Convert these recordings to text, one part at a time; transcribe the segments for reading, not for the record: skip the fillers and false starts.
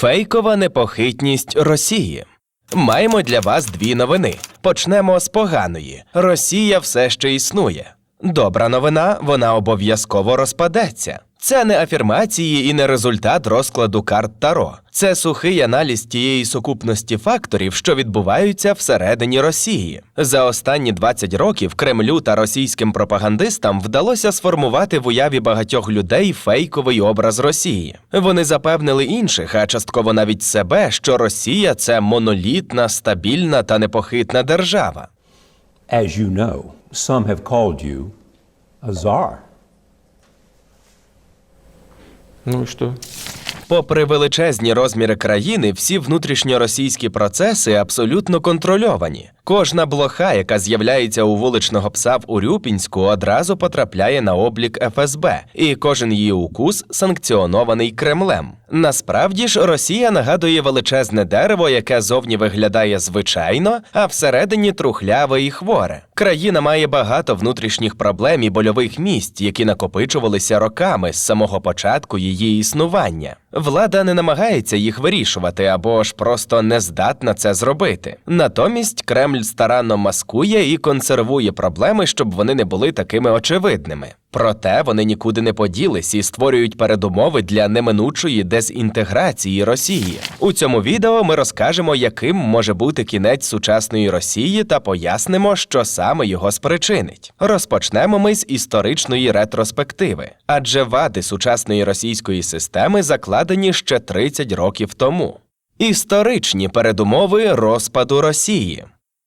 Фейкова непохитність Росії. Маємо для вас дві новини. Почнемо з поганої. Росія все ще існує. Добра новина – вона обов'язково розпадеться. Це не афірмації і не результат розкладу карт Таро. Це сухий аналіз тієї сукупності факторів, що відбуваються всередині Росії. За останні 20 років Кремлю та російським пропагандистам вдалося сформувати в уяві багатьох людей фейковий образ Росії. Вони запевнили інших, а частково навіть себе, що Росія – це монолітна, стабільна та непохитна держава. As you know, some have called you a czar. Ну і що? Попри величезні розміри країни, всі внутрішньоросійські процеси абсолютно контрольовані. Кожна блоха, яка з'являється у вуличного пса в Урюпінську, одразу потрапляє на облік ФСБ, і кожен її укус санкціонований Кремлем. Насправді ж, Росія нагадує величезне дерево, яке зовні виглядає звичайно, а всередині трухляве і хворе. Країна має багато внутрішніх проблем і больових місць, які накопичувалися роками з самого початку її існування. Влада не намагається їх вирішувати або ж просто не здатна це зробити. Натомість Кремль старанно маскує і консервує проблеми, щоб вони не були такими очевидними. Проте вони нікуди не поділись і створюють передумови для неминучої дезінтеграції Росії. У цьому відео ми розкажемо, яким може бути кінець сучасної Росії та пояснимо, що саме його спричинить. Розпочнемо ми з історичної ретроспективи. Адже вади сучасної російської системи закладені ще 30 років тому. Історичні передумови розпаду Росії.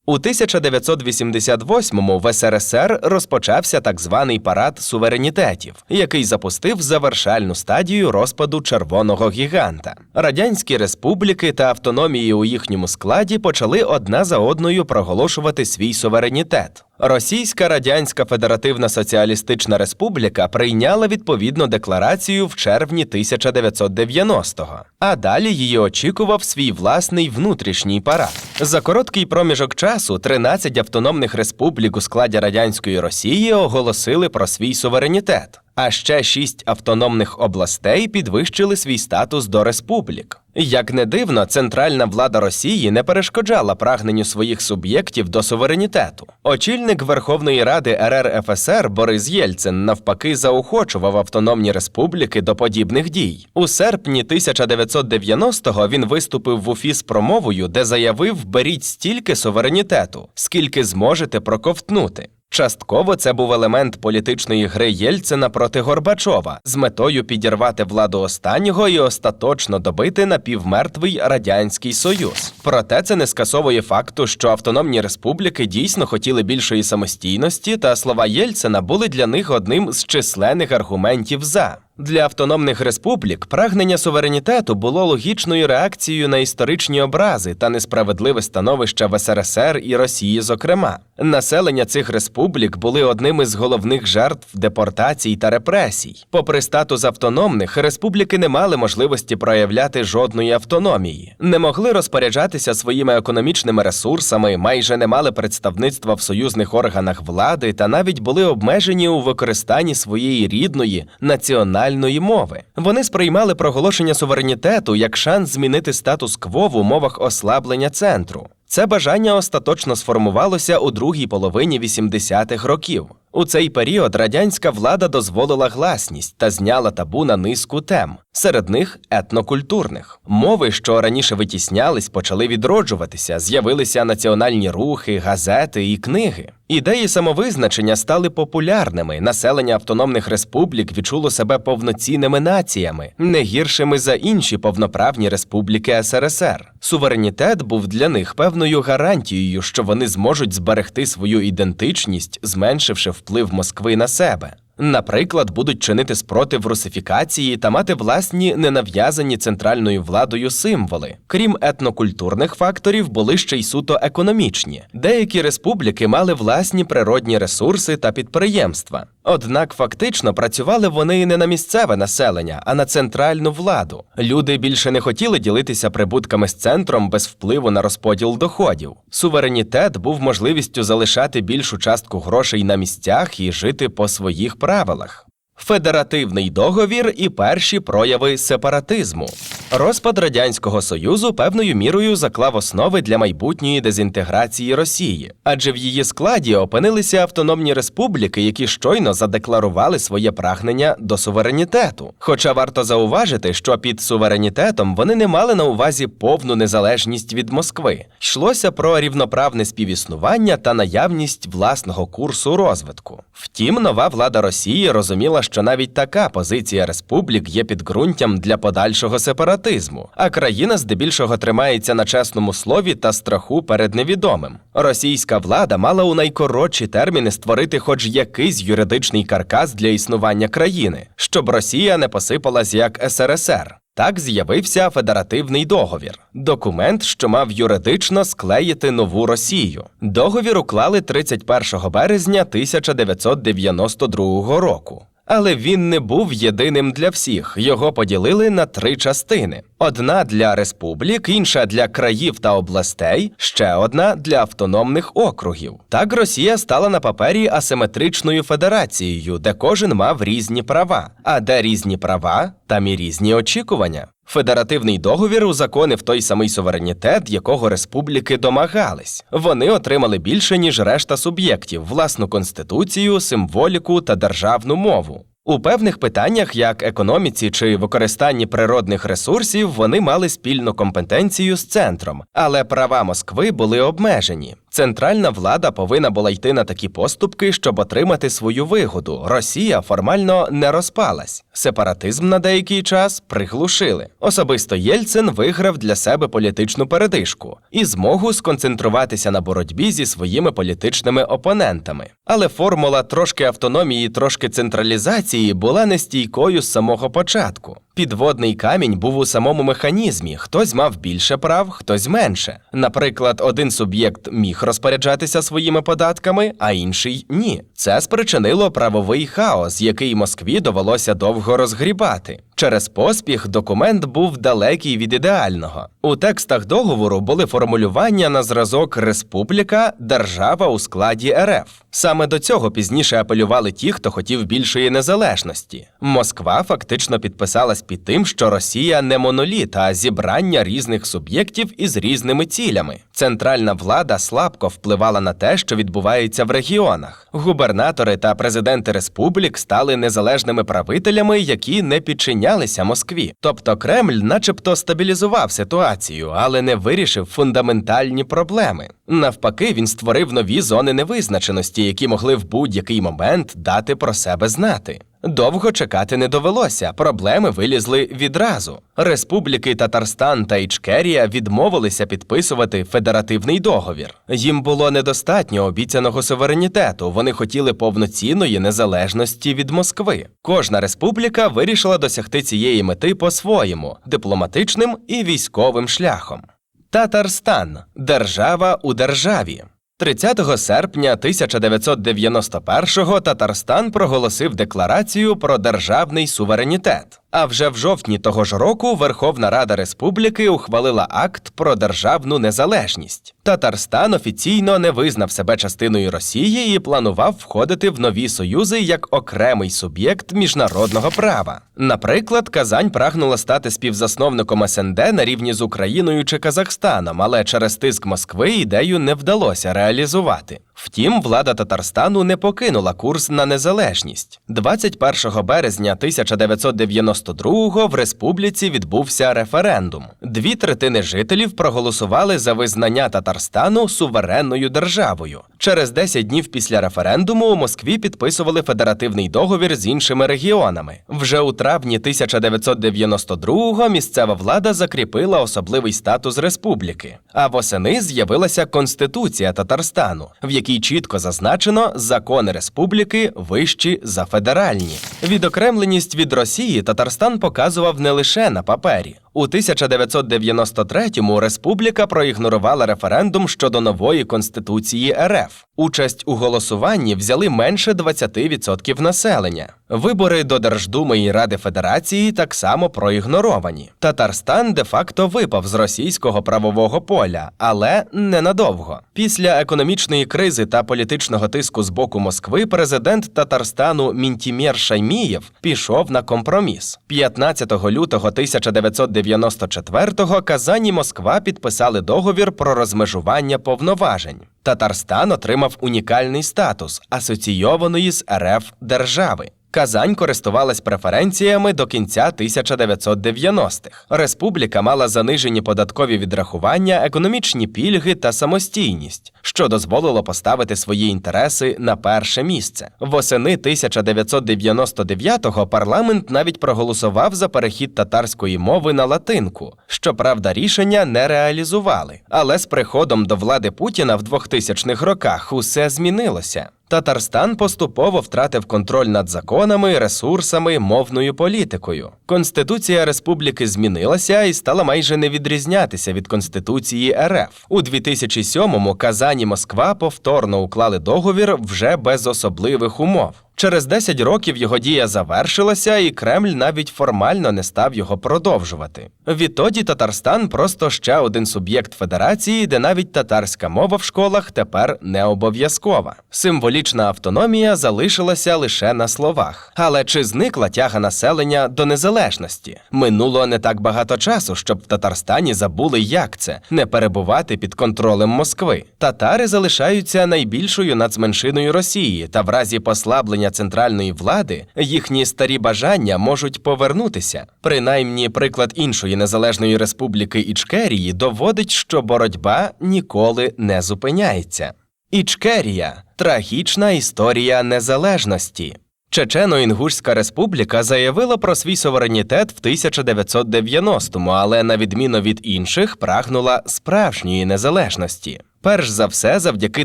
У 1988-му в СРСР розпочався так званий парад суверенітетів, який запустив завершальну стадію розпаду червоного гіганта. Радянські республіки та автономії у їхньому складі почали одна за одною проголошувати свій суверенітет. Російська Радянська Федеративна Соціалістична Республіка прийняла відповідну декларацію в червні 1990-го, а далі її очікував свій власний внутрішній парад. За короткий проміжок часу 13 автономних республік у складі Радянської Росії оголосили про свій суверенітет, а ще 6 автономних областей підвищили свій статус до республік. Як не дивно, центральна влада Росії не перешкоджала прагненню своїх суб'єктів до суверенітету. Очільник Верховної Ради РРФСР Борис Єльцин навпаки заохочував автономні республіки до подібних дій. У серпні 1990-го він виступив в Уфі з промовою, де заявив: «Беріть стільки суверенітету, скільки зможете проковтнути». Частково це був елемент політичної гри Єльцина проти Горбачова з метою підірвати владу останнього і остаточно добити напівмертвий Радянський Союз. Проте це не скасовує факту, що автономні республіки дійсно хотіли більшої самостійності, та слова Єльцина були для них одним з численних аргументів «за». Для автономних республік прагнення суверенітету було логічною реакцією на історичні образи та несправедливе становище в СРСР і Росії зокрема. Населення цих республік були одними з головних жертв депортацій та репресій. Попри статус автономних, республіки не мали можливості проявляти жодної автономії, не могли розпоряджатися своїми економічними ресурсами, майже не мали представництва в союзних органах влади та навіть були обмежені у використанні своєї рідної, національної мови. Вони сприймали проголошення суверенітету як шанс змінити статус-кво в умовах ослаблення центру. Це бажання остаточно сформувалося у другій половині 80-х років. У цей період радянська влада дозволила гласність та зняла табу на низку тем, серед них етнокультурних. Мови, що раніше витіснялись, почали відроджуватися, з'явилися національні рухи, газети і книги. Ідеї самовизначення стали популярними, населення автономних республік відчуло себе повноцінними націями, не гіршими за інші повноправні республіки СРСР. Суверенітет був для них певною гарантією, що вони зможуть зберегти свою ідентичність, зменшивши вплив Москви на себе. Наприклад, будуть чинити спротив русифікації та мати власні ненав'язані центральною владою символи. Крім етнокультурних факторів, були ще й суто економічні. Деякі республіки мали власні природні ресурси та підприємства. Однак фактично працювали вони не на місцеве населення, а на центральну владу. Люди більше не хотіли ділитися прибутками з центром без впливу на розподіл доходів. Суверенітет був можливістю залишати більшу частку грошей на місцях і жити по своїх правилах. Федеративний договір і перші прояви сепаратизму. Розпад Радянського Союзу певною мірою заклав основи для майбутньої дезінтеграції Росії, адже в її складі опинилися автономні республіки, які щойно задекларували своє прагнення до суверенітету. Хоча варто зауважити, що під суверенітетом вони не мали на увазі повну незалежність від Москви. Йшлося про рівноправне співіснування та наявність власного курсу розвитку. Втім, нова влада Росії розуміла, що навіть така позиція республік є підґрунтям для подальшого сепаратизму, а країна здебільшого тримається на чесному слові та страху перед невідомим. Російська влада мала у найкоротші терміни створити хоч якийсь юридичний каркас для існування країни, щоб Росія не посипалась як СРСР. Так з'явився Федеративний договір – документ, що мав юридично склеїти нову Росію. Договір уклали 31 березня 1992 року. Але він не був єдиним для всіх, його поділили на 3 частини. Одна для республік, інша для країв та областей, ще одна для автономних округів. Так Росія стала на папері асиметричною федерацією, де кожен мав різні права. А де різні права, там і різні очікування. Федеративний договір узаконив той самий суверенітет, якого республіки домагались. Вони отримали більше, ніж решта суб'єктів – власну конституцію, символіку та державну мову. У певних питаннях, як економіці чи використанні природних ресурсів, вони мали спільну компетенцію з центром, але права Москви були обмежені. Центральна влада повинна була йти на такі поступки, щоб отримати свою вигоду. Росія формально не розпалась. Сепаратизм на деякий час приглушили. Особисто Єльцин виграв для себе політичну передишку і змогу сконцентруватися на боротьбі зі своїми політичними опонентами. Але формула трошки автономії, трошки централізації була нестійкою з самого початку. Підводний камінь був у самому механізмі. Хтось мав більше прав, хтось менше. Наприклад, один суб'єкт міг розпоряджатися своїми податками, а інший – ні. Це спричинило правовий хаос, який Москві довелося довго розгрібати. Через поспіх документ був далекий від ідеального. У текстах договору були формулювання на зразок «республіка», «держава у складі РФ». Саме до цього пізніше апелювали ті, хто хотів більшої незалежності. Москва фактично підписалась під тим, що Росія не моноліт, а зібрання різних суб'єктів із різними цілями. Центральна влада слабко впливала на те, що відбувається в регіонах. Губернатори та президенти республік стали незалежними правителями, які не підчинялися Москві. Тобто Кремль начебто стабілізував ситуацію, але не вирішив фундаментальні проблеми. Навпаки, він створив нові зони невизначеності, які могли в будь-який момент дати про себе знати. Довго чекати не довелося, проблеми вилізли відразу. Республіки Татарстан та Ічкерія відмовилися підписувати федеративний договір. Їм було недостатньо обіцяного суверенітету, вони хотіли повноцінної незалежності від Москви. Кожна республіка вирішила досягти цієї мети по-своєму – дипломатичним і військовим шляхом. Татарстан – держава у державі. 30 серпня 1991-го Татарстан проголосив декларацію про державний суверенітет. А вже в жовтні того ж року Верховна Рада Республіки ухвалила акт про державну незалежність. Татарстан офіційно не визнав себе частиною Росії і планував входити в нові союзи як окремий суб'єкт міжнародного права. Наприклад, Казань прагнула стати співзасновником СНД на рівні з Україною чи Казахстаном, але через тиск Москви ідею не вдалося реалізувати. Втім, влада Татарстану не покинула курс на незалежність. 21 березня 1992-го в республіці відбувся референдум. 2/3 жителів проголосували за визнання Татарстану суверенною державою. Через 10 днів після референдуму у Москві підписували федеративний договір з іншими регіонами. Вже у травні 1992-го місцева влада закріпила особливий статус республіки. А восени з'явилася Конституція Татарстану, в якій чітко зазначено, закони республіки вищі за федеральні. Відокремленість від Росії Татарстан показував не лише на папері. У 1993-му республіка проігнорувала референдум щодо нової Конституції РФ. Участь у голосуванні взяли менше 20% населення. Вибори до Держдуми і Ради Федерації так само проігноровані. Татарстан де-факто випав з російського правового поля, але ненадовго. Після економічної кризи та політичного тиску з боку Москви президент Татарстану Мінтімер Шаймієв пішов на компроміс. 15 лютого 1994-го Казань і Москва підписали договір про розмежування повноважень. Татарстан отримав унікальний статус асоційованої з РФ держави. Казань користувалась преференціями до кінця 1990-х. Республіка мала занижені податкові відрахування, економічні пільги та самостійність, що дозволило поставити свої інтереси на перше місце. Восени 1999-го парламент навіть проголосував за перехід татарської мови на латинку. Щоправда, рішення не реалізували. Але з приходом до влади Путіна в 2000-х роках усе змінилося. Татарстан поступово втратив контроль над законами, ресурсами, мовною політикою. Конституція республіки змінилася і стала майже не відрізнятися від Конституції РФ. У 2007-му Казань і Москва повторно уклали договір вже без особливих умов. Через 10 років його дія завершилася, і Кремль навіть формально не став його продовжувати. Відтоді Татарстан просто ще один суб'єкт федерації, де навіть татарська мова в школах тепер не обов'язкова. Символічна автономія залишилася лише на словах. Але чи зникла тяга населення до незалежності? Минуло не так багато часу, щоб в Татарстані забули, як це – не перебувати під контролем Москви. Татари залишаються найбільшою нацменшиною Росії, та в разі послаблення центральної влади їхні старі бажання можуть повернутися. Принаймні, приклад іншої незалежної республіки Ічкерії доводить, що боротьба ніколи не зупиняється. Ічкерія – трагічна історія незалежності. Чечено-Інгушська республіка заявила про свій суверенітет в 1990-му, але на відміну від інших прагнула справжньої незалежності. Перш за все завдяки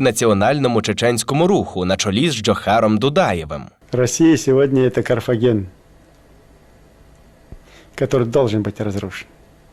національному чеченському руху на чолі з Джохаром Дудаєвим. Россия сегодня это Карфаген, который должен быть разрушен.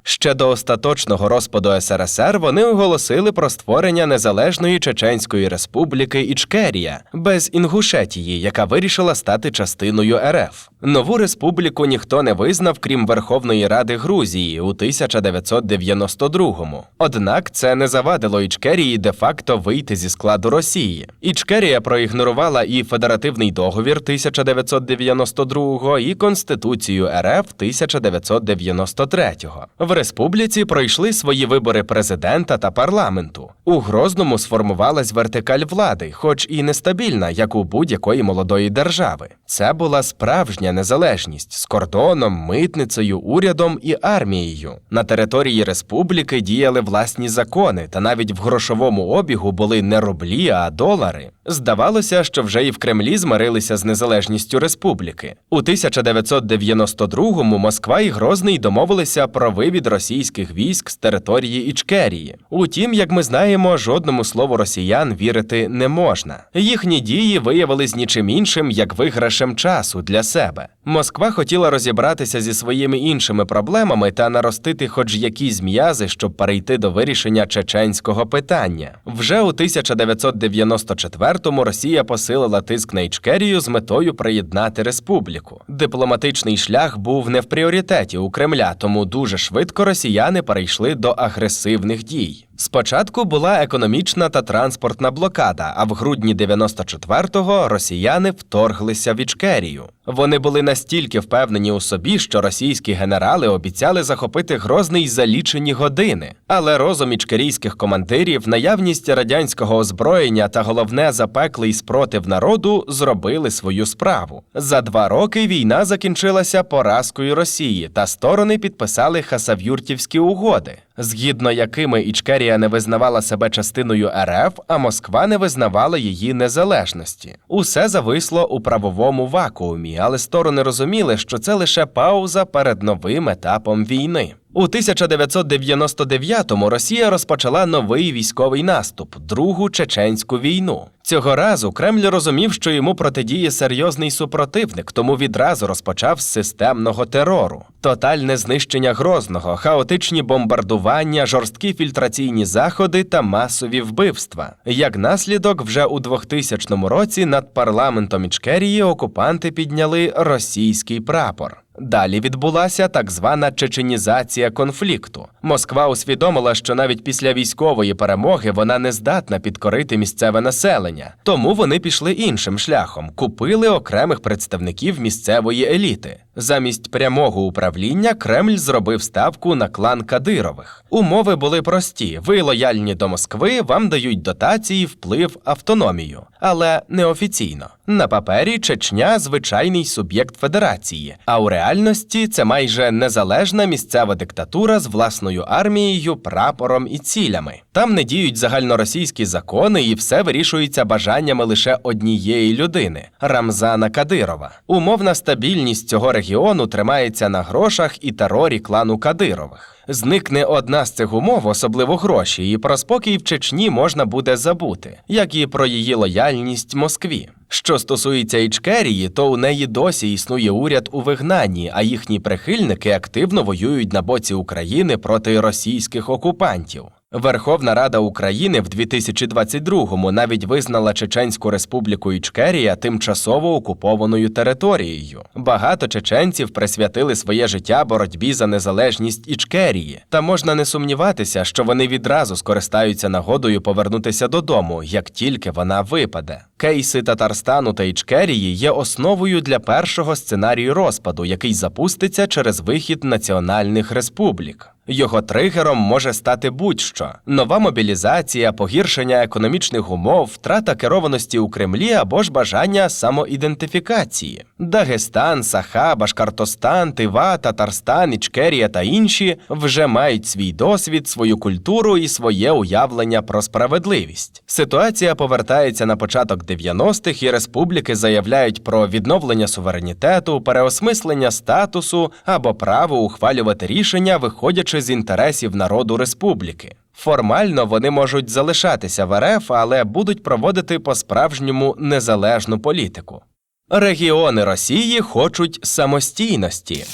Ще до остаточного розпаду СРСР вони оголосили про створення незалежної Чеченської республіки Ічкерія, без Інгушетії, яка вирішила стати частиною РФ. Нову республіку ніхто не визнав, крім Верховної Ради Грузії у 1992-му. Однак це не завадило Ічкерії де-факто вийти зі складу Росії. Ічкерія проігнорувала і Федеративний договір 1992-го, і Конституцію РФ 1993-го. В республіці пройшли свої вибори президента та парламенту. У Грозному сформувалась вертикаль влади, хоч і нестабільна, як у будь-якої молодої держави. Це була справжня незалежність з кордоном, митницею, урядом і армією. На території республіки діяли власні закони, та навіть в грошовому обігу були не рублі, а долари. Здавалося, що вже і в Кремлі змирилися з незалежністю республіки. У 1992-му Москва і Грозний домовилися про вивід російських військ з території Ічкерії. Утім, як ми знаємо, жодному слову росіян вірити не можна. Їхні дії виявились нічим іншим, як виграшем часу для себе. Москва хотіла розібратися зі своїми іншими проблемами та наростити хоч якісь м'язи, щоб перейти до вирішення чеченського питання. Вже у 1994-му Росія посилила тиск на Ічкерію з метою приєднати республіку. Дипломатичний шлях був не в пріоритеті у Кремля, тому дуже швидко росіяни перейшли до агресивних дій. Спочатку була економічна та транспортна блокада, а в грудні 94-го росіяни вторглися в Ічкерію. Вони були настільки впевнені у собі, що російські генерали обіцяли захопити Грозний за лічені години. Але розум ічкерійських командирів, наявність радянського озброєння та, головне, запеклий спротив народу зробили свою справу. За 2 роки війна закінчилася поразкою Росії, та сторони підписали Хасавюртівські угоди, згідно якими Ічкерія не визнавала себе частиною РФ, а Москва не визнавала її незалежності. Усе зависло у правовому вакуумі, але сторони розуміли, що це лише пауза перед новим етапом війни. У 1999-му Росія розпочала новий військовий наступ – Другу Чеченську війну. Цього разу Кремль розумів, що йому протидіє серйозний супротивник, тому відразу розпочав з системного терору. Тотальне знищення Грозного, хаотичні бомбардування, жорсткі фільтраційні заходи та масові вбивства. Як наслідок, вже у 2000 році над парламентом Ічкерії окупанти підняли російський прапор. Далі відбулася так звана чеченізація конфлікту. Москва усвідомила, що навіть після військової перемоги вона не здатна підкорити місцеве населення. Тому вони пішли іншим шляхом – купили окремих представників місцевої еліти. Замість прямого управління Кремль зробив ставку на клан Кадирових. Умови були прості – ви лояльні до Москви, вам дають дотації, вплив, автономію. Але неофіційно. На папері Чечня – звичайний суб'єкт федерації, а у реальності це майже незалежна місцева диктатура з власною армією, прапором і цілями. Там не діють загальноросійські закони і все вирішується бажаннями лише однієї людини – Рамзана Кадирова. Умовна стабільність цього регіону тримається на грошах і терорі клану Кадирових. Зникне одна з цих умов, особливо гроші, і про спокій в Чечні можна буде забути, як і про її лояльність Москві. Що стосується Ічкерії, то у неї досі існує уряд у вигнанні, а їхні прихильники активно воюють на боці України проти російських окупантів. Верховна Рада України в 2022-му навіть визнала Чеченську Республіку Ічкерія тимчасово окупованою територією. Багато чеченців присвятили своє життя боротьбі за незалежність Ічкерії. Та можна не сумніватися, що вони відразу скористаються нагодою повернутися додому, як тільки вона випаде. Кейси Татарстану та Ічкерії є основою для першого сценарію розпаду, який запуститься через вихід національних республік. Його тригером може стати будь-що – нова мобілізація, погіршення економічних умов, втрата керованості у Кремлі або ж бажання самоідентифікації. Дагестан, Саха, Башкортостан, Тива, Татарстан, Ічкерія та інші вже мають свій досвід, свою культуру і своє уявлення про справедливість. Ситуація повертається на початок 90-х, і республіки заявляють про відновлення суверенітету, переосмислення статусу або право ухвалювати рішення, виходячи з інтересів народу республіки. Формально вони можуть залишатися в РФ, але будуть проводити по-справжньому незалежну політику. Регіони Росії хочуть самостійності.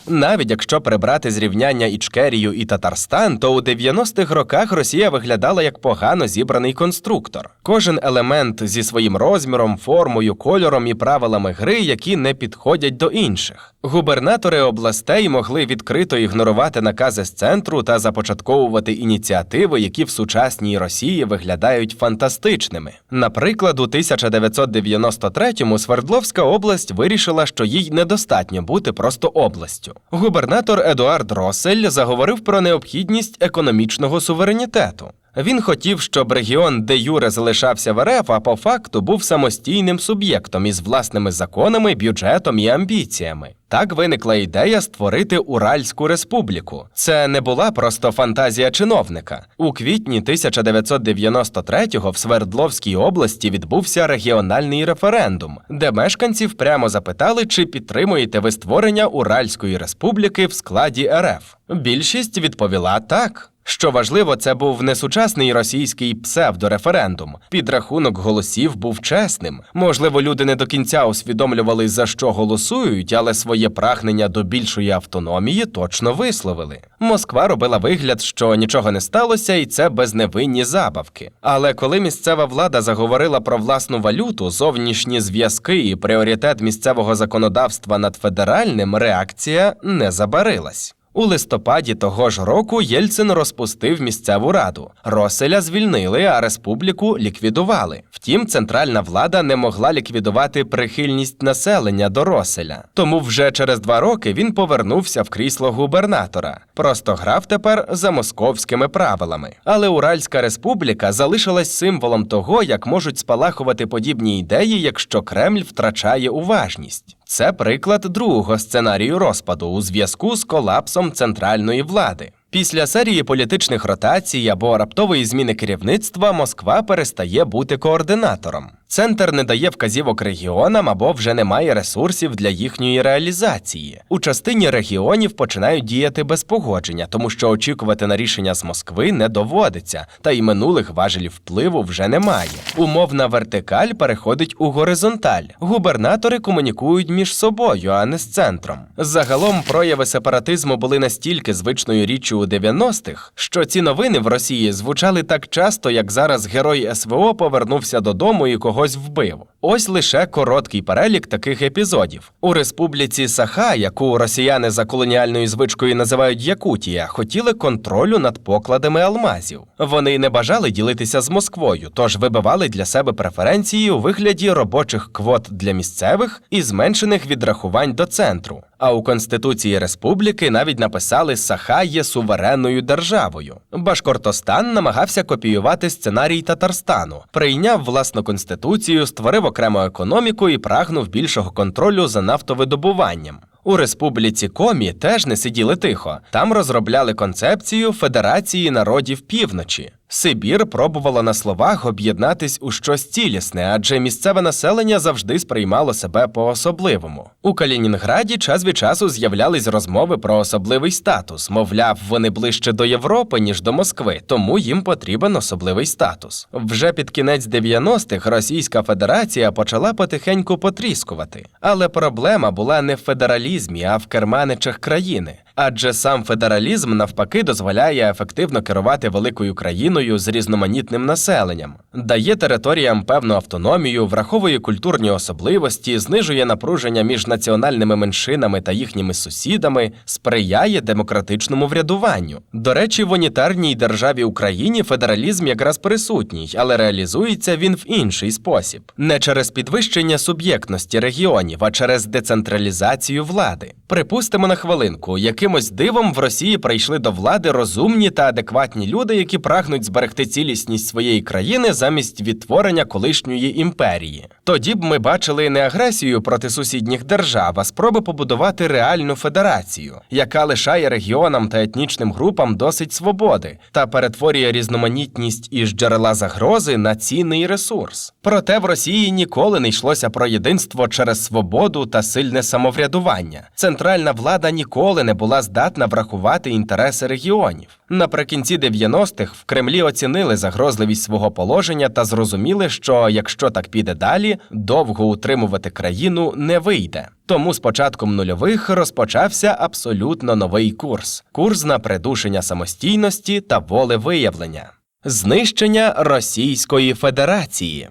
Навіть якщо прибрати з рівняння Ічкерію і Татарстан, то у 90-х роках Росія виглядала як погано зібраний конструктор. Кожен елемент зі своїм розміром, формою, кольором і правилами гри, які не підходять до інших. Губернатори областей могли відкрито ігнорувати накази з центру та започатковувати ініціативи, які в сучасній Росії виглядають фантастичними. Наприклад, у 1993-му Свердловська область вирішила, що їй недостатньо бути просто областю. Губернатор Едуард Россель заговорив про необхідність економічного суверенітету. Він хотів, щоб регіон де-юре залишався в РФ, а по факту був самостійним суб'єктом із власними законами, бюджетом і амбіціями. Так виникла ідея створити Уральську республіку. Це не була просто фантазія чиновника. У квітні 1993-го в Свердловській області відбувся регіональний референдум, де мешканців прямо запитали, чи підтримуєте ви створення Уральської республіки в складі РФ. Більшість відповіла «так». Що важливо, це був не сучасний російський псевдореферендум. Підрахунок голосів був чесним. Можливо, люди не до кінця усвідомлювали, за що голосують, але своє прагнення до більшої автономії точно висловили. Москва робила вигляд, що нічого не сталося, і це безневинні забавки. Але коли місцева влада заговорила про власну валюту, зовнішні зв'язки і пріоритет місцевого законодавства над федеральним, реакція не забарилась. У листопаді того ж року Єльцин розпустив місцеву раду. Росселя звільнили, а республіку ліквідували. Втім, центральна влада не могла ліквідувати прихильність населення до Росселя. Тому вже через 2 роки він повернувся в крісло губернатора. Просто грав тепер за московськими правилами. Але Уральська республіка залишилась символом того, як можуть спалахувати подібні ідеї, якщо Кремль втрачає уважність. Це приклад другого сценарію розпаду у зв'язку з колапсом центральної влади. Після серії політичних ротацій або раптової зміни керівництва Москва перестає бути координатором. Центр не дає вказівок регіонам або вже не має ресурсів для їхньої реалізації. У частині регіонів починають діяти без погодження, тому що очікувати на рішення з Москви не доводиться, та й минулих важелів впливу вже немає. Умовна вертикаль переходить у горизонталь. Губернатори комунікують між собою, а не з центром. Загалом прояви сепаратизму були настільки звичною річчю у 90-х, що ці новини в Росії звучали так часто, як зараз герой СВО повернувся додому і когось вбив. Ось лише короткий перелік таких епізодів. У республіці Саха, яку росіяни за колоніальною звичкою називають Якутія, хотіли контролю над покладами алмазів. Вони не бажали ділитися з Москвою, тож вибивали для себе преференції у вигляді робочих квот для місцевих і зменшених відрахувань до центру. А у Конституції республіки навіть написали «Саха є суверенною державою». Башкортостан намагався копіювати сценарій Татарстану, прийняв власну конституцію, створив окрему економіку і прагнув більшого контролю за нафтовидобуванням. У республіці Комі теж не сиділи тихо. Там розробляли концепцію Федерації народів Півночі. Сибір пробувала на словах об'єднатись у щось цілісне, адже місцеве населення завжди сприймало себе по-особливому. У Калінінграді час від часу з'являлись розмови про особливий статус. Мовляв, вони ближче до Європи, ніж до Москви, тому їм потрібен особливий статус. Вже під кінець 90-х Російська Федерація почала потихеньку потріскувати. Але проблема була не в федералізмі, а в керманичах країни. Адже сам федералізм навпаки дозволяє ефективно керувати великою країною з різноманітним населенням, дає територіям певну автономію, враховує культурні особливості, знижує напруження між національними меншинами та їхніми сусідами, сприяє демократичному врядуванню. До речі, в унітарній державі Україні федералізм якраз присутній, але реалізується він в інший спосіб. Не через підвищення суб'єктності регіонів, а через децентралізацію влади. Припустимо на хвилинку, якимось дивом в Росії прийшли до влади розумні та адекватні люди, які прагнуть зберегти цілісність своєї країни замість відтворення колишньої імперії. Тоді б ми бачили не агресію проти сусідніх держав, а спроби побудувати реальну федерацію, яка лишає регіонам та етнічним групам досить свободи та перетворює різноманітність із джерела загрози на цінний ресурс. Проте в Росії ніколи не йшлося про єдинство через свободу та сильне самоврядування. Центральна влада ніколи не була здатна врахувати інтереси регіонів. Наприкінці 90-х в Кремлі оцінили загрозливість свого положення та зрозуміли, що якщо так піде далі, довго утримувати країну не вийде. Тому з початком нульових розпочався абсолютно новий курс. Курс на придушення самостійності та волевиявлення. Знищення Російської Федерації.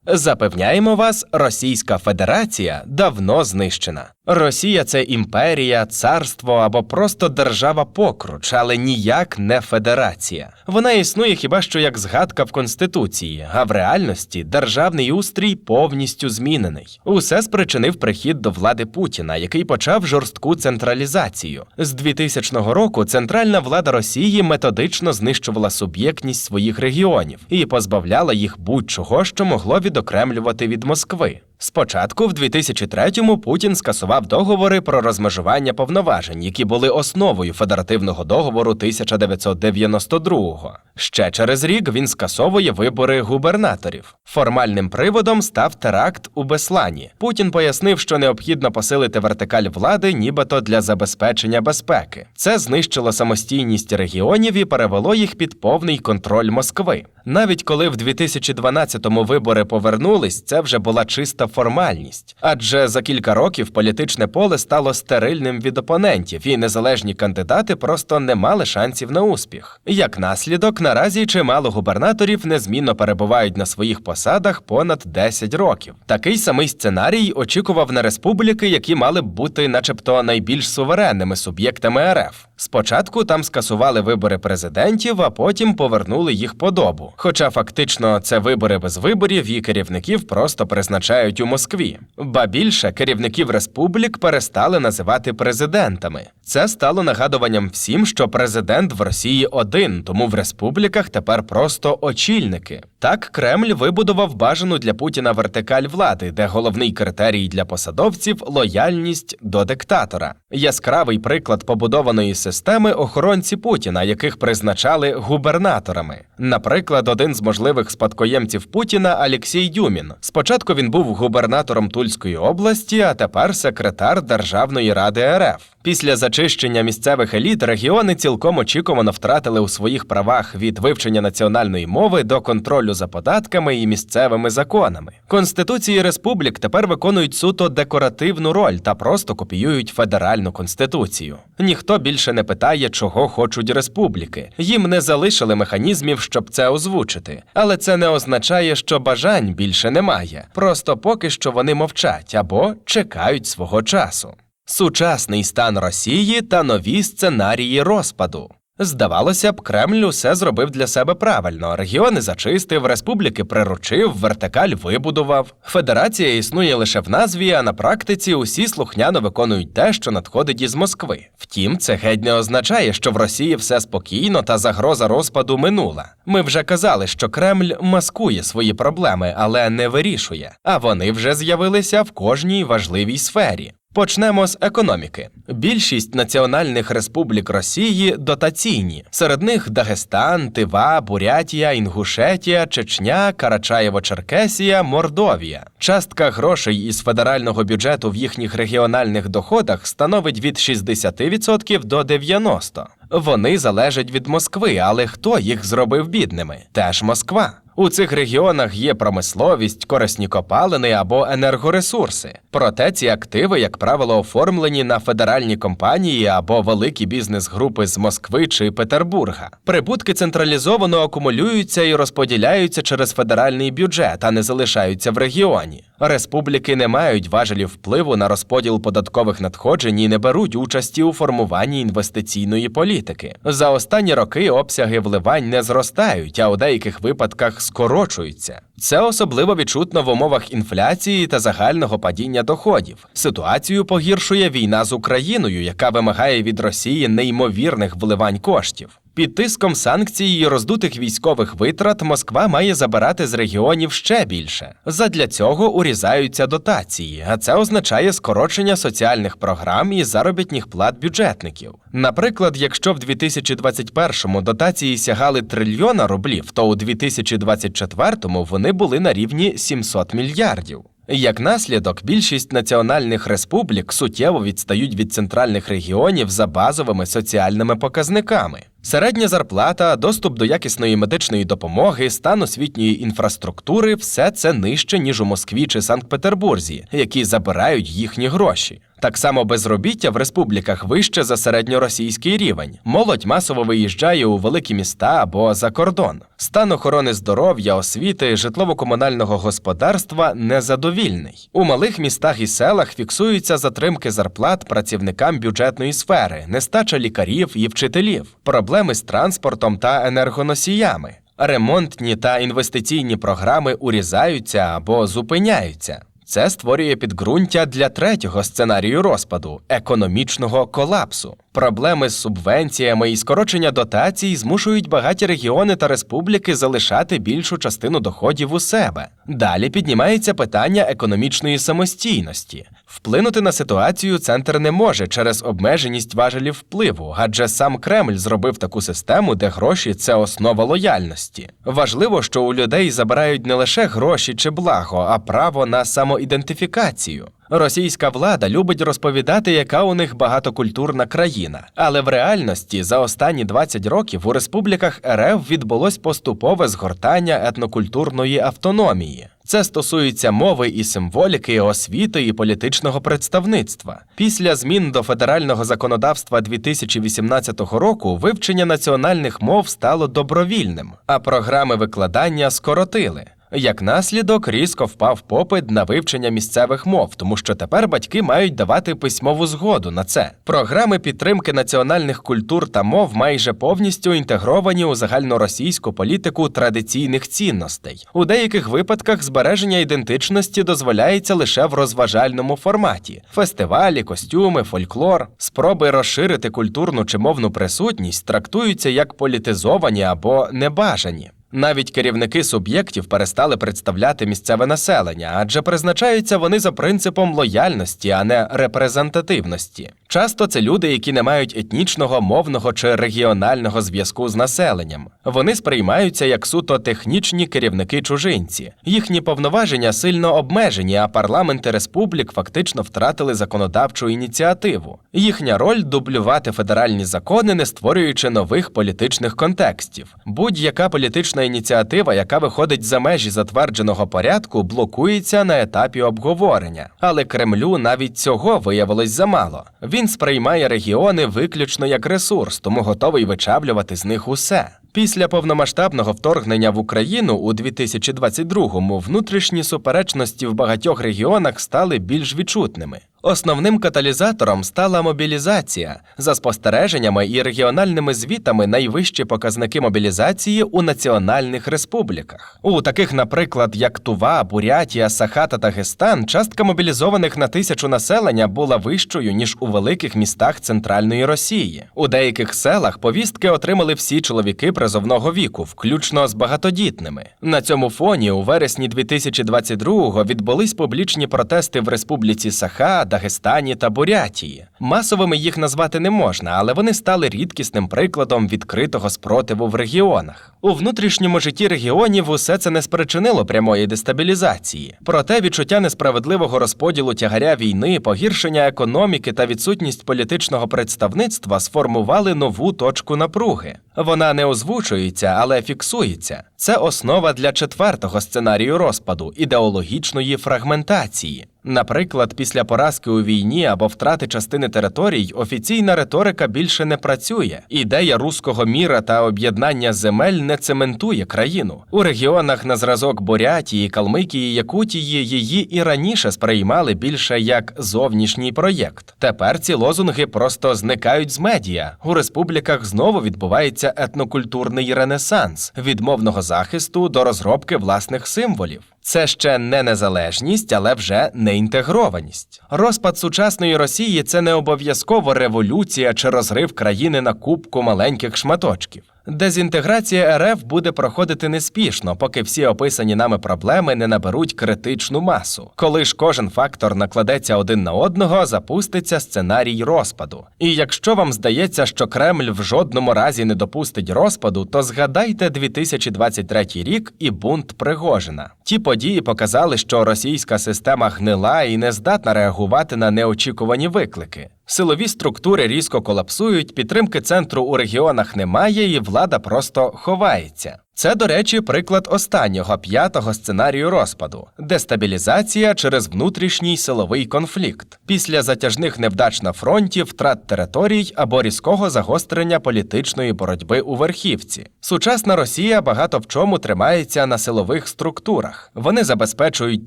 Запевняємо вас, Російська Федерація давно знищена. Росія – це імперія, царство або просто держава-покруч, але ніяк не федерація. Вона існує хіба що як згадка в Конституції, а в реальності державний устрій повністю змінений. Усе спричинив прихід до влади Путіна, який почав жорстку централізацію. З 2000 року центральна влада Росії методично знищувала суб'єктність своїх регіонів і позбавляла їх будь-чого, що могло відокремлювати від Москви. Спочатку, в 2003-му, Путін скасував договори про розмежування повноважень, які були основою Федеративного договору 1992-го. Ще через рік він скасовує вибори губернаторів. Формальним приводом став теракт у Беслані. Путін пояснив, що необхідно посилити вертикаль влади нібито для забезпечення безпеки. Це знищило самостійність регіонів і перевело їх під повний контроль Москви. Навіть коли в 2012-му вибори повернулись, це вже була чиста формальність. Адже за кілька років політичне поле стало стерильним від опонентів, і незалежні кандидати просто не мали шансів на успіх. Як наслідок, наразі чимало губернаторів незмінно перебувають на своїх посадах понад 10 років. Такий самий сценарій очікував на республіки, які мали б бути начебто найбільш суверенними суб'єктами РФ. Спочатку там скасували вибори президентів, а потім повернули їх подобу. Хоча фактично це вибори без виборів і керівників просто призначають у Москві. Ба більше, керівників республік перестали називати президентами. Це стало нагадуванням всім, що президент в Росії один, тому в республіках тепер просто очільники. Так, Кремль вибудував бажану для Путіна вертикаль влади, де головний критерій для посадовців – лояльність до диктатора. Яскравий приклад побудованої системи – охоронці Путіна, яких призначали губернаторами. Наприклад, один з можливих спадкоємців Путіна – Олексій Дюмін. Спочатку він був губернатором Тульської області, а тепер секретар Державної ради РФ. Після зачищення місцевих еліт регіони цілком очікувано втратили у своїх правах від вивчення національної мови до контролю за податками і місцевими законами. Конституції республік тепер виконують суто декоративну роль та просто копіюють федеральну конституцію. Ніхто більше не питає, чого хочуть республіки. Їм не залишили механізмів, щоб це озвучити. Але це не означає, що бажань більше немає. Просто поки що вони мовчать або чекають свого часу. Сучасний стан Росії та нові сценарії розпаду. Здавалося б, Кремль усе зробив для себе правильно. Регіони зачистив, республіки приручив, вертикаль вибудував. Федерація існує лише в назві, а на практиці усі слухняно виконують те, що надходить із Москви. Втім, це геть не означає, що в Росії все спокійно та загроза розпаду минула. Ми вже казали, що Кремль маскує свої проблеми, але не вирішує. А вони вже з'явилися в кожній важливій сфері. Почнемо з економіки. Більшість національних республік Росії дотаційні. Серед них Дагестан, Тива, Бурятія, Інгушетія, Чечня, Карачаєво-Черкесія, Мордовія. Частка грошей із федерального бюджету в їхніх регіональних доходах становить від 60% до 90%. Вони залежать від Москви, але хто їх зробив бідними? Теж Москва. У цих регіонах є промисловість, корисні копалини або енергоресурси. Проте ці активи, як правило, оформлені на федеральні компанії або великі бізнес-групи з Москви чи Петербурга. Прибутки централізовано акумулюються і розподіляються через федеральний бюджет, а не залишаються в регіоні. Республіки не мають важелів впливу на розподіл податкових надходжень і не беруть участі у формуванні інвестиційної політики. За останні роки обсяги вливань не зростають, а у деяких випадках скорочуються. Це особливо відчутно в умовах інфляції та загального падіння доходів. Ситуацію погіршує війна з Україною, яка вимагає від Росії неймовірних вливань коштів. Під тиском санкцій і роздутих військових витрат Москва має забирати з регіонів ще більше. Задля цього урізаються дотації, а це означає скорочення соціальних програм і заробітних плат бюджетників. Наприклад, якщо в 2021-му дотації сягали трильйона рублів, то у 2024-му вони були на рівні 700 мільярдів. Як наслідок, більшість національних республік суттєво відстають від центральних регіонів за базовими соціальними показниками. Середня зарплата, доступ до якісної медичної допомоги, стан освітньої інфраструктури – все це нижче, ніж у Москві чи Санкт-Петербурзі, які забирають їхні гроші. Так само безробіття в республіках вище за середньоросійський рівень. Молодь масово виїжджає у великі міста або за кордон. Стан охорони здоров'я, освіти, житлово-комунального господарства незадовільний. У малих містах і селах фіксуються затримки зарплат працівникам бюджетної сфери, нестача лікарів і вчителів, проблеми з транспортом та енергоносіями. Ремонтні та інвестиційні програми урізаються або зупиняються. Це створює підґрунтя для третього сценарію розпаду – економічного колапсу. Проблеми з субвенціями і скорочення дотацій змушують багаті регіони та республіки залишати більшу частину доходів у себе. Далі піднімається питання економічної самостійності. Вплинути на ситуацію центр не може через обмеженість важелів впливу, адже сам Кремль зробив таку систему, де гроші – це основа лояльності. Важливо, що у людей забирають не лише гроші чи благо, а право на самоідентифікацію. Російська влада любить розповідати, яка у них багатокультурна країна. Але в реальності за останні 20 років у республіках РФ відбулось поступове згортання етнокультурної автономії. Це стосується мови і символіки, освіти і політичного представництва. Після змін до федерального законодавства 2018 року вивчення національних мов стало добровільним, а програми викладання скоротили. Як наслідок, різко впав попит на вивчення місцевих мов, тому що тепер батьки мають давати письмову згоду на це. Програми підтримки національних культур та мов майже повністю інтегровані у загальноросійську політику традиційних цінностей. У деяких випадках збереження ідентичності дозволяється лише в розважальному форматі. Фестивалі, костюми, фольклор. Спроби розширити культурну чи мовну присутність трактуються як політизовані або небажані. Навіть керівники суб'єктів перестали представляти місцеве населення, адже призначаються вони за принципом лояльності, а не репрезентативності. Часто це люди, які не мають етнічного, мовного чи регіонального зв'язку з населенням. Вони сприймаються як суто технічні керівники-чужинці. Їхні повноваження сильно обмежені, а парламенти республік фактично втратили законодавчу ініціативу. Їхня роль – дублювати федеральні закони, не створюючи нових політичних контекстів. Будь-яка політична ініціатива, яка виходить за межі затвердженого порядку, блокується на етапі обговорення. Але Кремлю навіть цього виявилось замало. Він сприймає регіони виключно як ресурс, тому готовий вичавлювати з них усе. Після повномасштабного вторгнення в Україну у 2022-му внутрішні суперечності в багатьох регіонах стали більш відчутними. Основним каталізатором стала мобілізація. За спостереженнями і регіональними звітами найвищі показники мобілізації у національних республіках. У таких, наприклад, як Тува, Бурятія, Саха та Дагестан, частка мобілізованих на 1000 населення була вищою, ніж у великих містах Центральної Росії. У деяких селах повістки отримали всі чоловіки призовного віку, включно з багатодітними. На цьому фоні у вересні 2022-го відбулись публічні протести в республіці Саха, Дагестані та Бурятії. Масовими їх назвати не можна, але вони стали рідкісним прикладом відкритого спротиву в регіонах. У внутрішньому житті регіонів усе це не спричинило прямої дестабілізації. Проте відчуття несправедливого розподілу тягаря війни, погіршення економіки та відсутність політичного представництва сформували нову точку напруги. Вона не озвучується, але фіксується. Це основа для 4-го сценарію розпаду – ідеологічної фрагментації. Наприклад, після поразки у війні або втрати частини територій офіційна риторика більше не працює. Ідея руського міра та об'єднання земель не цементує країну. У регіонах на зразок Бурятії, Калмикії, Якутії її і раніше сприймали більше як зовнішній проєкт. Тепер ці лозунги просто зникають з медіа. У республіках знову відбувається етнокультурний ренесанс – від мовного захисту до розробки власних символів. Це ще не незалежність, але вже не інтегрованість. Розпад сучасної Росії – це не обов'язково революція чи розрив країни на купку маленьких шматочків. Дезінтеграція РФ буде проходити неспішно, поки всі описані нами проблеми не наберуть критичну масу. Коли ж кожен фактор накладеться один на одного, запуститься сценарій розпаду. І якщо вам здається, що Кремль в жодному разі не допустить розпаду, то згадайте 2023 рік і бунт Пригожина. Ті події показали, що російська система гнила і не здатна реагувати на неочікувані виклики. Силові структури різко колапсують, підтримки центру у регіонах немає і влада просто ховається. Це, до речі, приклад останнього, 5-го сценарію розпаду – дестабілізація через внутрішній силовий конфлікт. Після затяжних невдач на фронті, втрат територій або різкого загострення політичної боротьби у верхівці. Сучасна Росія багато в чому тримається на силових структурах. Вони забезпечують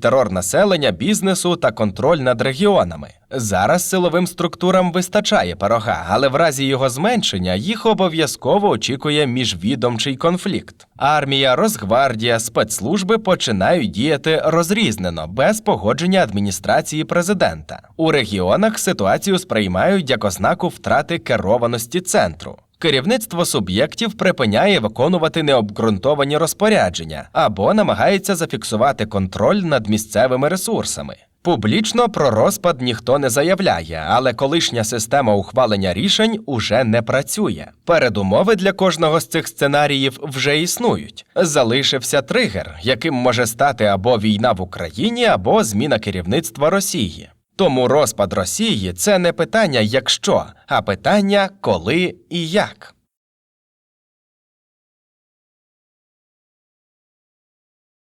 терор населення, бізнесу та контроль над регіонами. Зараз силовим структурам вистачає пирога, але в разі його зменшення їх обов'язково очікує міжвідомчий конфлікт. Армія, Росгвардія, спецслужби починають діяти розрізнено, без погодження адміністрації президента. У регіонах ситуацію сприймають як ознаку втрати керованості центру. Керівництво суб'єктів припиняє виконувати необґрунтовані розпорядження або намагається зафіксувати контроль над місцевими ресурсами. Публічно про розпад ніхто не заявляє, але колишня система ухвалення рішень уже не працює. Передумови для кожного з цих сценаріїв вже існують. Залишився тригер, яким може стати або війна в Україні, або зміна керівництва Росії. Тому розпад Росії – це не питання «якщо», а питання «коли» і «як».